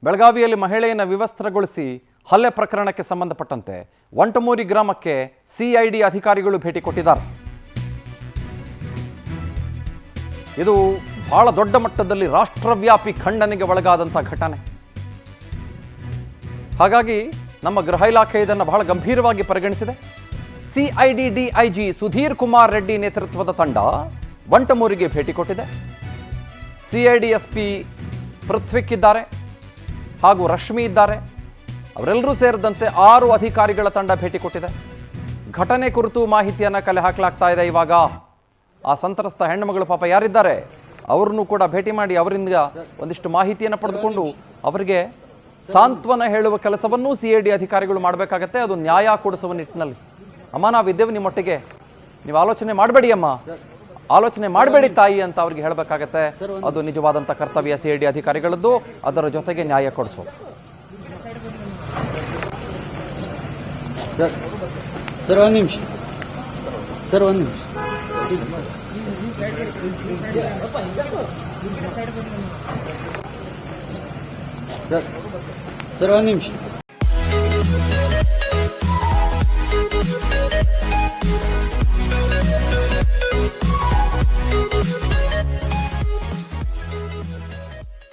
ಬೆಳಗಾವಿಯಲ್ಲಿ ಮಹಿಳೆಯನ್ನು ವಿವಸ್ತ್ರಗೊಳಿಸಿ ಹಲ್ಲೆ ಪ್ರಕರಣಕ್ಕೆ ಸಂಬಂಧಪಟ್ಟಂತೆ ವಂಟಮೂರಿ ಗ್ರಾಮಕ್ಕೆ ಸಿಐಡಿ ಅಧಿಕಾರಿಗಳು ಭೇಟಿ ಕೊಟ್ಟಿದ್ದಾರೆ. ಇದು ಬಹಳ ದೊಡ್ಡ ಮಟ್ಟದಲ್ಲಿ ರಾಷ್ಟ್ರವ್ಯಾಪಿ ಖಂಡನೆಗೆ ಒಳಗಾದಂಥ ಘಟನೆ. ಹಾಗಾಗಿ ನಮ್ಮ ಗೃಹ ಇಲಾಖೆ ಇದನ್ನು ಬಹಳ ಗಂಭೀರವಾಗಿ ಪರಿಗಣಿಸಿದೆ. ಸಿಐಡಿ ಡಿಐಜಿ ಸುಧೀರ್ ಕುಮಾರ್ ರೆಡ್ಡಿ ನೇತೃತ್ವದ ತಂಡ ವಂಟಮೂರಿಗೆ ಭೇಟಿ ಕೊಟ್ಟಿದೆ. ಸಿಐಡಿ ಎಸ್ಪಿ ಪೃಥ್ವಿಕ್ ಇದ್ದಾರೆ ಹಾಗೂ ರಶ್ಮಿ ಇದ್ದಾರೆ. ಅವರೆಲ್ಲರೂ ಸೇರಿದಂತೆ 6 ಅಧಿಕಾರಿಗಳ ತಂಡ ಭೇಟಿ ಕೊಟ್ಟಿದೆ. ಘಟನೆ ಕುರಿತು ಮಾಹಿತಿಯನ್ನು ಕಲೆ ಹಾಕಲಾಗ್ತಾ ಇದೆ. ಇವಾಗ ಆ ಸಂತ್ರಸ್ತ ಹೆಣ್ಣುಮಗಳು ಪಾಪ ಯಾರಿದ್ದಾರೆ ಅವ್ರನ್ನೂ ಕೂಡ ಭೇಟಿ ಮಾಡಿ ಅವರಿಂದ ಒಂದಿಷ್ಟು ಮಾಹಿತಿಯನ್ನು ಪಡೆದುಕೊಂಡು ಅವರಿಗೆ ಸಾಂತ್ವನ ಹೇಳುವ ಕೆಲಸವನ್ನು ಸಿಐಡಿ ಅಧಿಕಾರಿಗಳು ಮಾಡಬೇಕಾಗತ್ತೆ. ಅದು ನ್ಯಾಯ ಕೊಡಿಸುವ ನಿಟ್ಟಿನಲ್ಲಿ. ಅಮ್ಮ, ನಾವಿದ್ದೇವೆ ನಿಮ್ಮೊಟ್ಟಿಗೆ, ನೀವು ಆಲೋಚನೆ ಮಾಡಬೇಡಿ ಅಮ್ಮ, ಆಲೋಚನೆ ಮಾಡಬೇಡಿ ತಾಯಿ ಅಂತ ಅವ್ರಿಗೆ ಹೇಳಬೇಕಾಗತ್ತೆ. ಅದು ನಿಜವಾದಂಥ ಕರ್ತವ್ಯ ಸಿಐಡಿ ಅಧಿಕಾರಿಗಳದ್ದು. ಅದರ ಜೊತೆಗೆ ನ್ಯಾಯ ಕೊಡಿಸೋದು. ಸರ್ ಒಂದು ನಿಮಿಷ ಸರ್ ಒಂದು ನಿಮಿಷ ಸರ್ ಒಂದು ನಿಮಿಷ